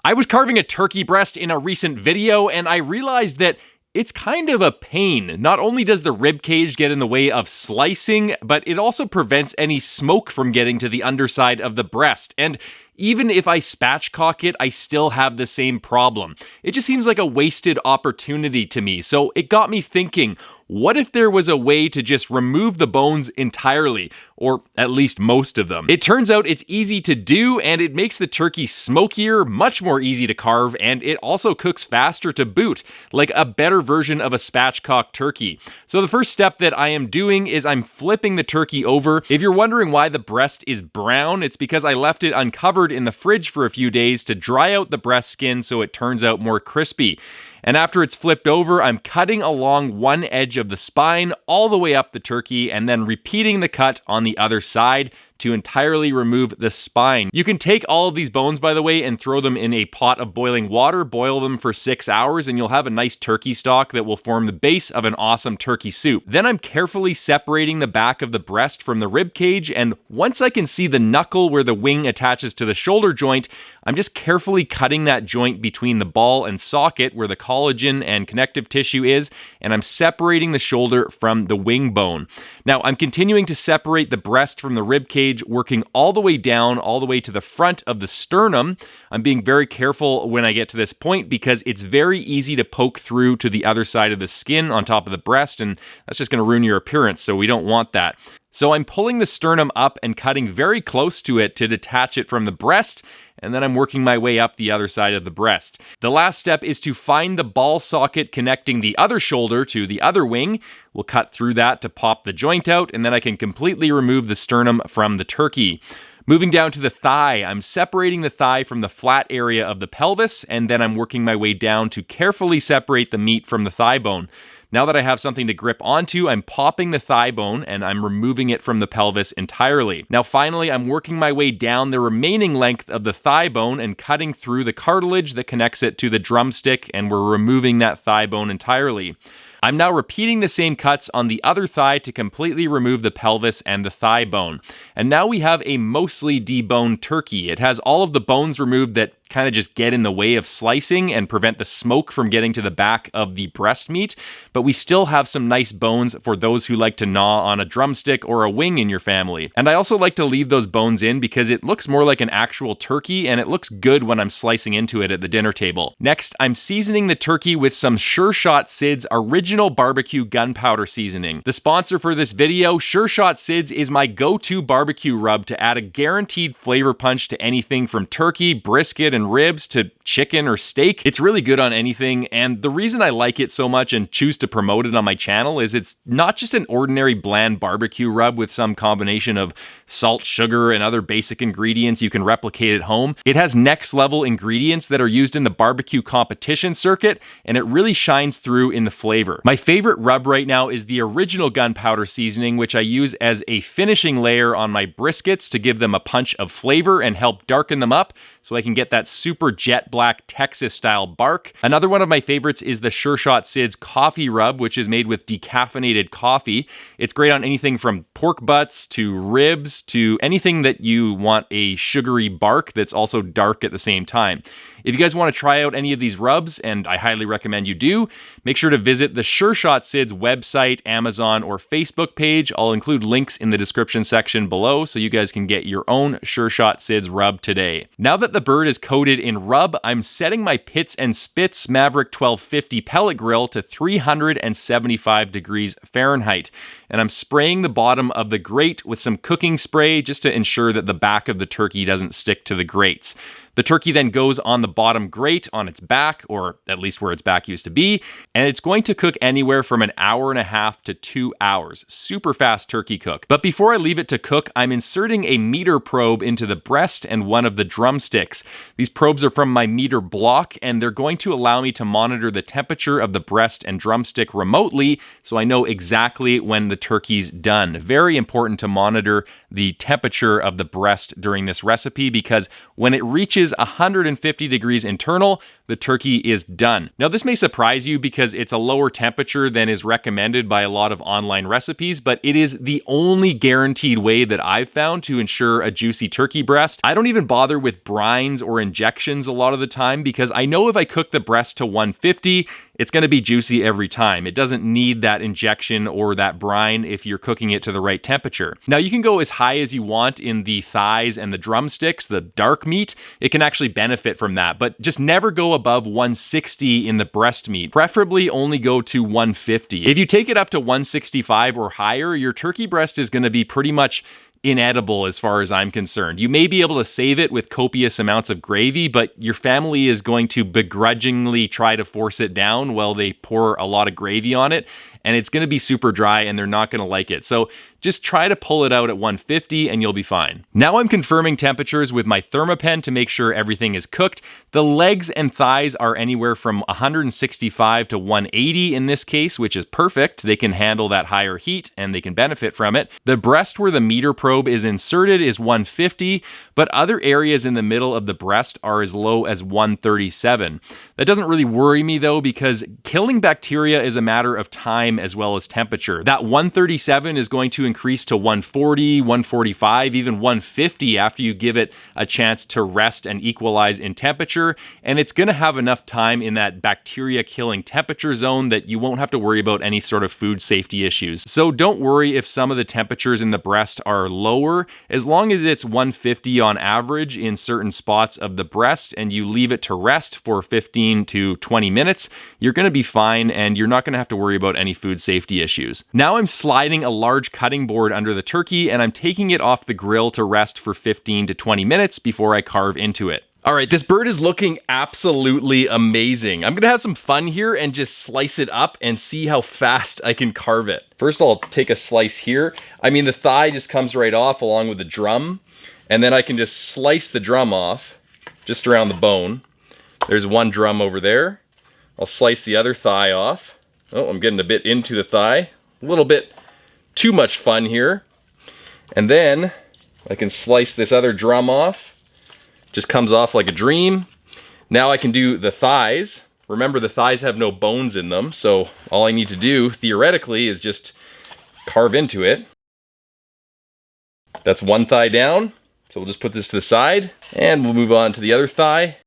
I was carving a turkey breast in a recent video, and I realized that it's kind of a pain. Not only does the rib cage get in the way of slicing, but it also prevents any smoke from getting to the underside of the breast. And even if I spatchcock it, I still have the same problem. It just seems like a wasted opportunity to me. So it got me thinking, what if there was a way to just remove the bones entirely, or at least most of them? It turns out it's easy to do, and it makes the turkey smokier, much more easy to carve, and it also cooks faster to boot, like a better version of a spatchcock turkey. So the first step that I am doing is I'm flipping the turkey over. If you're wondering why the breast is brown, it's because I left it uncovered in the fridge for a few days to dry out the breast skin so it turns out more crispy. And after it's flipped over, I'm cutting along one edge of the spine all the way up the turkey and then repeating the cut on the other side to entirely remove the spine. You can take all of these bones, by the way, and throw them in a pot of boiling water, boil them for 6 hours, and you'll have a nice turkey stock that will form the base of an awesome turkey soup. Then I'm carefully separating the back of the breast from the rib cage, and once I can see the knuckle where the wing attaches to the shoulder joint, I'm just carefully cutting that joint between the ball and socket where the collagen and connective tissue is, and I'm separating the shoulder from the wing bone. Now, I'm continuing to separate the breast from the rib cage, working all the way down, all the way to the front of the sternum. I'm being very careful when I get to this point because it's very easy to poke through to the other side of the skin on top of the breast, and that's just going to ruin your appearance, so we don't want that. So I'm pulling the sternum up and cutting very close to it to detach it from the breast, and then I'm working my way up the other side of the breast. The last step is to find the ball socket connecting the other shoulder to the other wing. We'll cut through that to pop the joint out, and then I can completely remove the sternum from the turkey. Moving down to the thigh, I'm separating the thigh from the flat area of the pelvis, and then I'm working my way down to carefully separate the meat from the thigh bone. Now that I have something to grip onto, I'm popping the thigh bone and I'm removing it from the pelvis entirely. Now finally, I'm working my way down the remaining length of the thigh bone and cutting through the cartilage that connects it to the drumstick, and we're removing that thigh bone entirely. I'm now repeating the same cuts on the other thigh to completely remove the pelvis and the thigh bone. And now we have a mostly deboned turkey. It has all of the bones removed that kind of just get in the way of slicing and prevent the smoke from getting to the back of the breast meat, but we still have some nice bones for those who like to gnaw on a drumstick or a wing in your family. And I also like to leave those bones in because it looks more like an actual turkey and it looks good when I'm slicing into it at the dinner table. Next, I'm seasoning the turkey with some Sure Shot Sid's original barbecue gunpowder seasoning. The sponsor for this video, Sure Shot Sid's, is my go-to barbecue rub to add a guaranteed flavor punch to anything from turkey, brisket, and ribs to chicken or steak. It's really good on anything, and the reason I like it so much and choose to promote it on my channel is it's not just an ordinary bland barbecue rub with some combination of salt, sugar, and other basic ingredients you can replicate at home. It has next level ingredients that are used in the barbecue competition circuit, and it really shines through in the flavor. My favorite rub right now is the original gunpowder seasoning, which I use as a finishing layer on my briskets to give them a punch of flavor and help darken them up so I can get that super jet black Texas style bark. Another one of my favorites is the Sure Shot Sid's coffee rub, which is made with decaffeinated coffee. It's great on anything from pork butts to ribs to anything that you want a sugary bark that's also dark at the same time. If you guys want to try out any of these rubs, and I highly recommend you do, make sure to visit the Sure Shot Sid's website, Amazon, or Facebook page. I'll include links in the description section below so you guys can get your own Sure Shot Sid's rub today. Now that the bird is coated in rub, I'm setting my Pits and Spits Maverick 1250 pellet grill to 375 degrees Fahrenheit. And I'm spraying the bottom of the grate with some cooking spray just to ensure that the back of the turkey doesn't stick to the grates. The turkey then goes on the bottom grate on its back, or at least where its back used to be, and it's going to cook anywhere from an hour and a half to 2 hours. Super fast turkey cook. But before I leave it to cook, I'm inserting a meter probe into the breast and one of the drumsticks. These probes are from my meter block, and they're going to allow me to monitor the temperature of the breast and drumstick remotely, so I know exactly when the turkey's done. Very important to monitor the temperature of the breast during this recipe, because when it reaches reaches 150 degrees internal, the turkey is done. Now, this may surprise you because it's a lower temperature than is recommended by a lot of online recipes, but it is the only guaranteed way that I've found to ensure a juicy turkey breast. I don't even bother with brines or injections a lot of the time because I know if I cook the breast to 150, it's going to be juicy every time. It doesn't need that injection or that brine if you're cooking it to the right temperature. Now, you can go as high as you want in the thighs and the drumsticks, the dark meat. It can actually benefit from that, but just never go above 160 in the breast meat. Preferably only go to 150. If you take it up to 165 or higher, your turkey breast is going to be pretty much inedible as far as I'm concerned. You may be able to save it with copious amounts of gravy, but your family is going to begrudgingly try to force it down while they pour a lot of gravy on it, and it's going to be super dry and they're not going to like it. So just try to pull it out at 150 and you'll be fine. Now I'm confirming temperatures with my Thermopen to make sure everything is cooked. The legs and thighs are anywhere from 165 to 180 in this case, which is perfect. They can handle that higher heat and they can benefit from it. The breast where the meter probe is inserted is 150, but other areas in the middle of the breast are as low as 137. That doesn't really worry me though, because killing bacteria is a matter of time as well as temperature. That 137 is going to increase to 140, 145, even 150 after you give it a chance to rest and equalize in temperature, and it's going to have enough time in that bacteria killing temperature zone that you won't have to worry about any sort of food safety issues. So don't worry if some of the temperatures in the breast are lower, as long as it's 150 on average in certain spots of the breast and you leave it to rest for 15 to 20 minutes, you're going to be fine and you're not going to have to worry about any food safety issues. Now I'm sliding a large cutting board under the turkey and I'm taking it off the grill to rest for 15 to 20 minutes before I carve into it. All right, this bird is looking absolutely amazing. I'm gonna have some fun here and just slice it up and see how fast I can carve it. First, I'll take a slice here. I mean, the thigh just comes right off along with the drum, and then I can just slice the drum off just around the bone. There's one drum over there. I'll slice the other thigh off. Oh, I'm getting a bit into the thigh. A little bit too much fun here. And then I can slice this other drum off. Just comes off like a dream. Now I can do the thighs. Remember, the thighs have no bones in them, so all I need to do, theoretically, is just carve into it. That's one thigh down, so we'll just put this to the side, and we'll move on to the other thigh.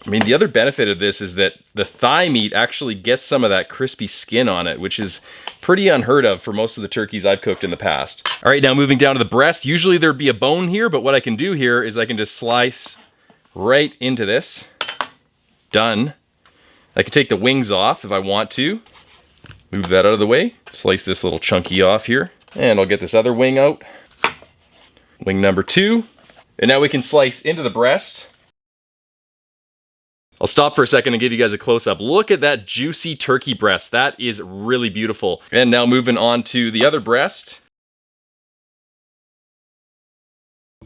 I mean, the other benefit of this is that the thigh meat actually gets some of that crispy skin on it, which is pretty unheard of for most of the turkeys I've cooked in the past. All right, now moving down to the breast. Usually there'd be a bone here, but what I can do here is I can just slice right into this. Done. I can take the wings off if I want to. Move that out of the way. Slice this little chunky off here. And I'll get this other wing out. Wing number 2. And now we can slice into the breast. I'll stop for a second and give you guys a close-up. Look at that juicy turkey breast. That is really beautiful. And now moving on to the other breast.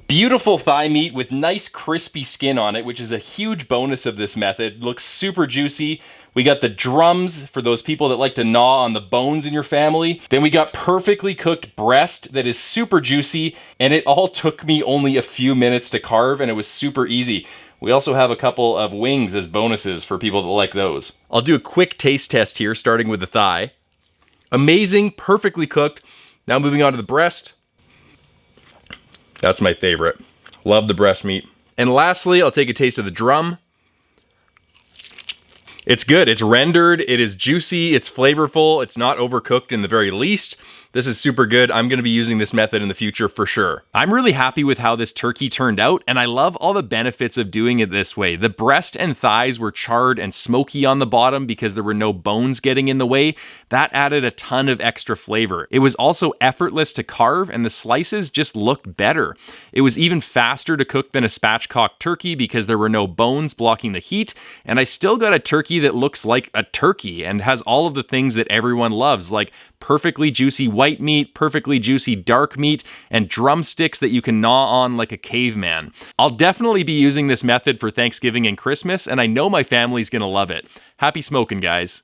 Beautiful thigh meat with nice crispy skin on it, which is a huge bonus of this method. Looks super juicy. We got the drums for those people that like to gnaw on the bones in your family. Then we got perfectly cooked breast that is super juicy, and it all took me only a few minutes to carve, and it was super easy. We also have a couple of wings as bonuses for people that like those. I'll do a quick taste test here, starting with the thigh. Amazing, perfectly cooked. Now moving on to the breast. That's my favorite. Love the breast meat. And lastly, I'll take a taste of the drum. It's good. It's rendered. It is juicy. It's flavorful. It's not overcooked in the very least. This is super good. I'm going to be using this method in the future for sure. I'm really happy with how this turkey turned out, and I love all the benefits of doing it this way. The breast and thighs were charred and smoky on the bottom because there were no bones getting in the way. That added a ton of extra flavor. It was also effortless to carve, and the slices just looked better. It was even faster to cook than a spatchcock turkey because there were no bones blocking the heat, and I still got a turkey that looks like a turkey and has all of the things that everyone loves, like perfectly juicy white meat, perfectly juicy dark meat, and drumsticks that you can gnaw on like a caveman. I'll definitely be using this method for Thanksgiving and Christmas, and I know my family's gonna love it. Happy smoking, guys.